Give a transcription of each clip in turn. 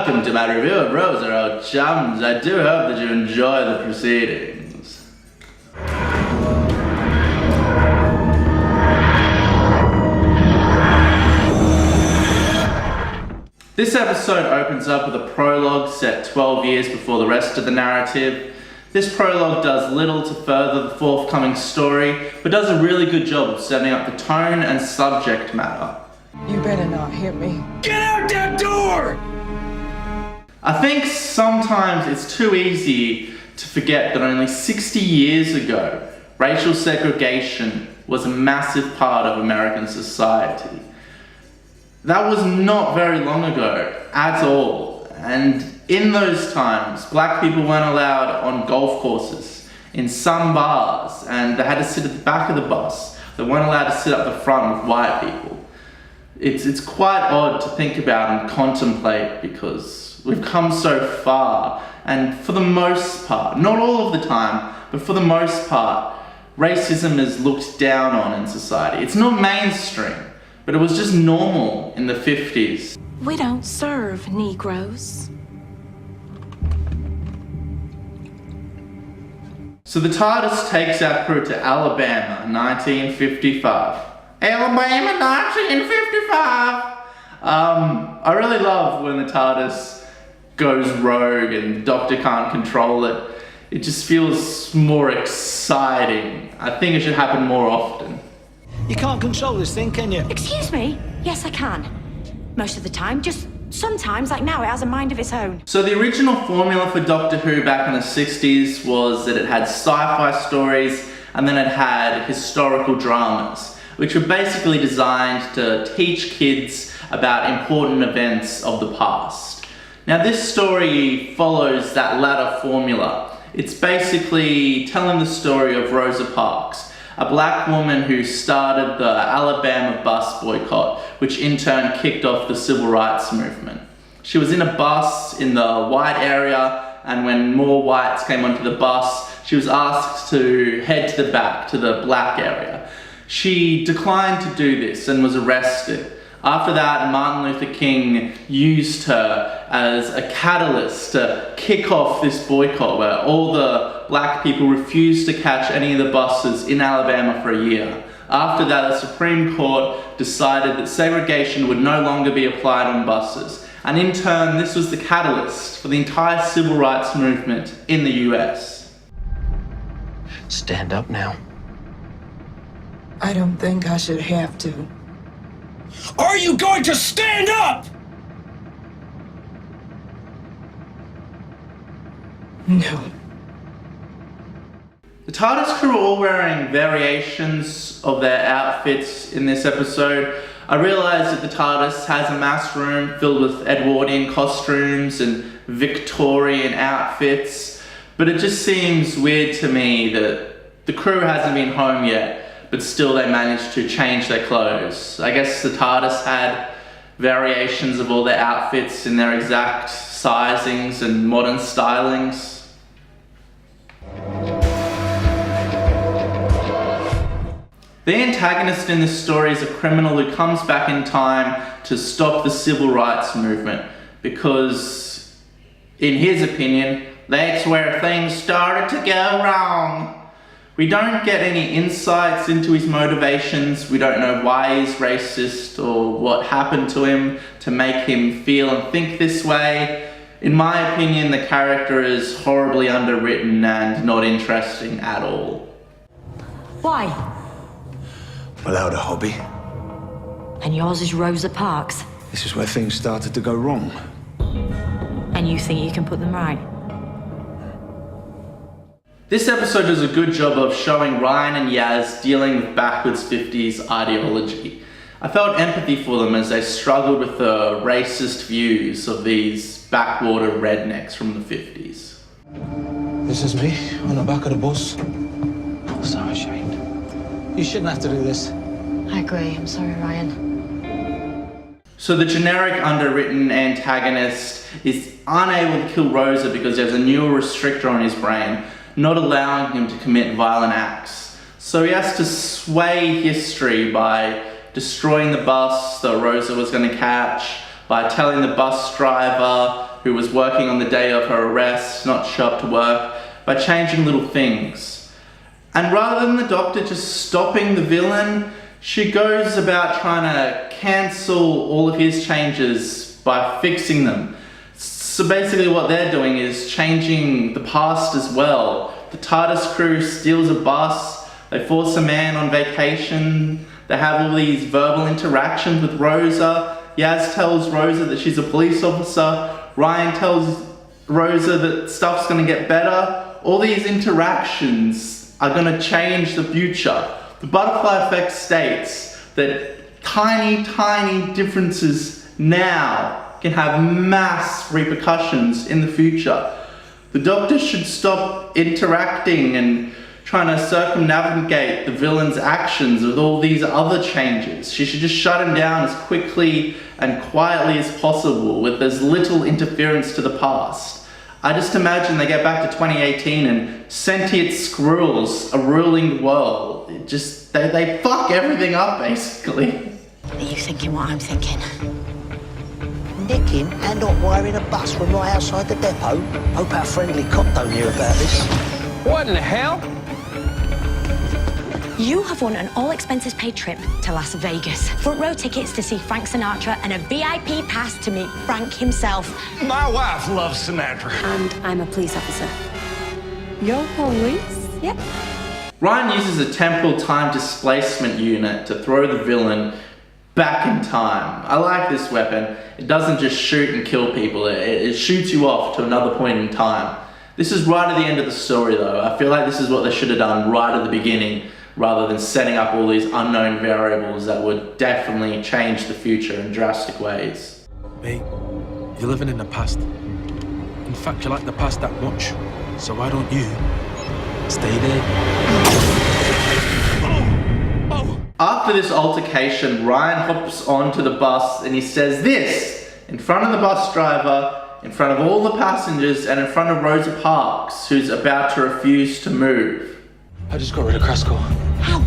welcome to my review of Rosa, old chums. I do hope that you enjoy the proceedings. This episode opens up with a prologue set 12 years before the rest of the narrative. This prologue does little to further the forthcoming story, but does a really good job of setting up the tone and subject matter. You better not hit me. Get out that door! I think sometimes it's too easy to forget that only 60 years ago, racial segregation was a massive part of American society. That was not very long ago at all. And in those times, black people weren't allowed on golf courses, in some bars, and they had to sit at the back of the bus. They weren't allowed to sit up the front with white people. It's quite odd to think about and contemplate because we've come so far, and for the most part, not all of the time, but for the most part, racism is looked down on in society. It's not mainstream, but it was just normal in the 50s. We don't serve Negroes. So the TARDIS takes our crew to Alabama, 1955. Alabama, 1955! I really love when the TARDIS goes rogue and the Doctor can't control it. It just feels more exciting. I think it should happen more often. You can't control this thing, can you? Excuse me? Yes, I can. Most of the time, just sometimes, like now, it has a mind of its own. So the original formula for Doctor Who back in the 60s was that it had sci-fi stories and then it had historical dramas, which were basically designed to teach kids about important events of the past. Now this story follows that latter formula. It's basically telling the story of Rosa Parks, a black woman who started the Alabama bus boycott, which in turn kicked off the civil rights movement. She was in a bus in the white area, and when more whites came onto the bus, she was asked to head to the back, to the black area. She declined to do this and was arrested. After that, Martin Luther King used her as a catalyst to kick off this boycott where all the black people refused to catch any of the buses in Alabama for a year. After that, the Supreme Court decided that segregation would no longer be applied on buses. And in turn, this was the catalyst for the entire civil rights movement in the US. Stand up now. I don't think I should have to. Are you going to stand up? No. The TARDIS crew are all wearing variations of their outfits in this episode. I realised that the TARDIS has a mass room filled with Edwardian costumes and Victorian outfits, but it just seems weird to me that the crew hasn't been home yet, but still they managed to change their clothes. I guess the TARDIS had variations of all their outfits in their exact sizings and modern stylings. The antagonist in this story is a criminal who comes back in time to stop the civil rights movement because, in his opinion, that's where things started to go wrong. We don't get any insights into his motivations. We don't know why he's racist or what happened to him to make him feel and think this way. In my opinion, the character is horribly underwritten and not interesting at all. Why? Without a hobby. And yours is Rosa Parks. This is where things started to go wrong. And you think you can put them right? This episode does a good job of showing Ryan and Yaz dealing with backwards 50s ideology. I felt empathy for them as they struggled with the racist views of these backwater rednecks from the 50s. This is me on the back of the bus. I'm so ashamed. You shouldn't have to do this. I agree. I'm sorry, Ryan. So the generic underwritten antagonist is unable to kill Rosa because there's a newer restrictor on his brain, not allowing him to commit violent acts. So he has to sway history by destroying the bus that Rosa was going to catch, by telling the bus driver who was working on the day of her arrest not to show up to work, by changing little things. And rather than the Doctor just stopping the villain, she goes about trying to cancel all of his changes by fixing them. So basically what they're doing is changing the past as well. The TARDIS crew steals a bus, they force a man on vacation, they have all these verbal interactions with Rosa. Yaz tells Rosa that she's a police officer, Ryan tells Rosa that stuff's gonna get better. All these interactions are gonna change the future. The Butterfly Effect states that tiny differences now can have mass repercussions in the future. The Doctor should stop interacting and trying to circumnavigate the villain's actions with all these other changes. She should just shut him down as quickly and quietly as possible with as little interference to the past. I just imagine they get back to 2018 and sentient squirrels are ruling the world. It just, they fuck everything up basically. Are you thinking what I'm thinking? Nicking and not wiring a bus from right outside the depot. Hope our friendly cop don't hear about this. What in the hell? You have won an all-expenses-paid trip to Las Vegas. Front row tickets to see Frank Sinatra and a VIP pass to meet Frank himself. My wife loves Sinatra. And I'm a police officer. You're police? Yep. Ryan uses a temporal time displacement unit to throw the villain back in time. I like this weapon. It doesn't just shoot and kill people, it shoots you off to another point in time. This is right at the end of the story though. I feel like this is what they should have done right at the beginning, rather than setting up all these unknown variables that would definitely change the future in drastic ways. Mate, you're living in the past. In fact, you like the past that much, so why don't you stay there? After this altercation, Ryan hops onto the bus and he says this in front of the bus driver, in front of all the passengers, and in front of Rosa Parks, who's about to refuse to move. I just got rid of Krasko. How?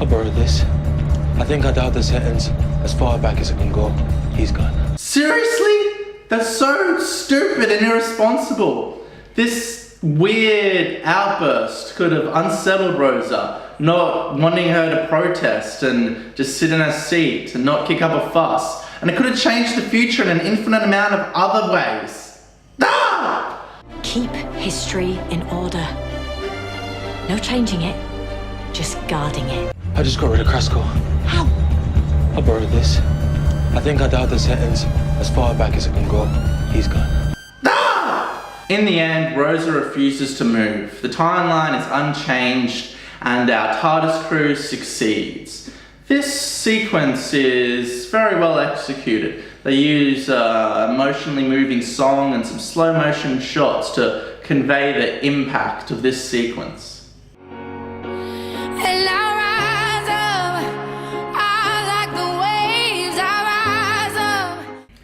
I borrowed this. I think I dialed the settings as far back as I can go. He's gone. Seriously? That's so stupid and irresponsible. This weird outburst could have unsettled Rosa, not wanting her to protest and just sit in her seat and not kick up a fuss. And it could have changed the future in an infinite amount of other ways. Ah! Keep history in order. No changing it, just guarding it. I just got rid of Krasko. How? I borrowed this. I think I dialed the settings as far back as I can go. He's gone. In the end, Rosa refuses to move. The timeline is unchanged and our TARDIS crew succeeds. This sequence is very well executed. They use emotionally moving song and some slow motion shots to convey the impact of this sequence.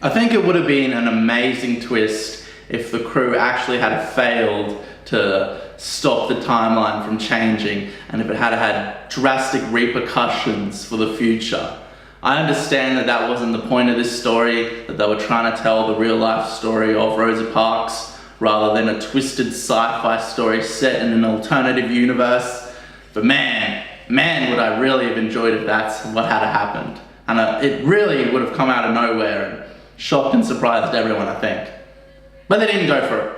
I think it would have been an amazing twist if the crew actually had failed to stop the timeline from changing and if it had had drastic repercussions for the future. I understand that that wasn't the point of this story, that they were trying to tell the real life story of Rosa Parks rather than a twisted sci-fi story set in an alternative universe. But man would I really have enjoyed if that's what had happened. And it really would have come out of nowhere and shocked and surprised everyone, I think. But they didn't go for it.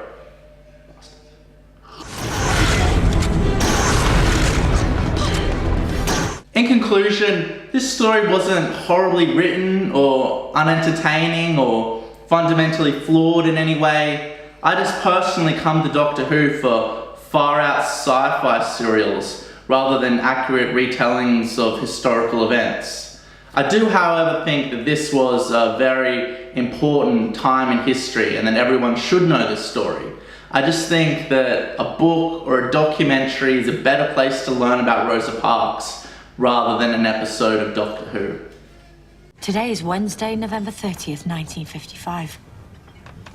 In conclusion, this story wasn't horribly written or unentertaining or fundamentally flawed in any way. I just personally come to Doctor Who for far-out sci-fi serials rather than accurate retellings of historical events. I do, however, think that this was a very important time in history and that everyone should know this story. I just think that a book or a documentary is a better place to learn about Rosa Parks rather than an episode of Doctor Who. Today is Wednesday, November 30th, 1955.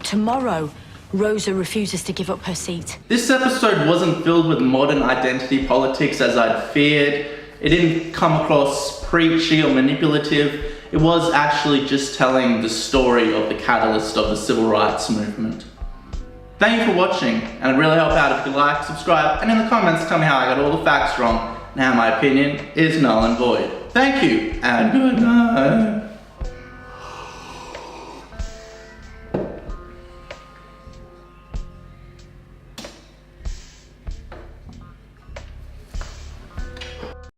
Tomorrow, Rosa refuses to give up her seat. This episode wasn't filled with modern identity politics as I'd feared. It didn't come across preachy or manipulative. it was actually just telling the story of the catalyst of the civil rights movement. Thank you for watching, and it'd really help out if you like, subscribe, and in the comments tell me how I got all the facts wrong and how my opinion is null and void. Thank you, and good night.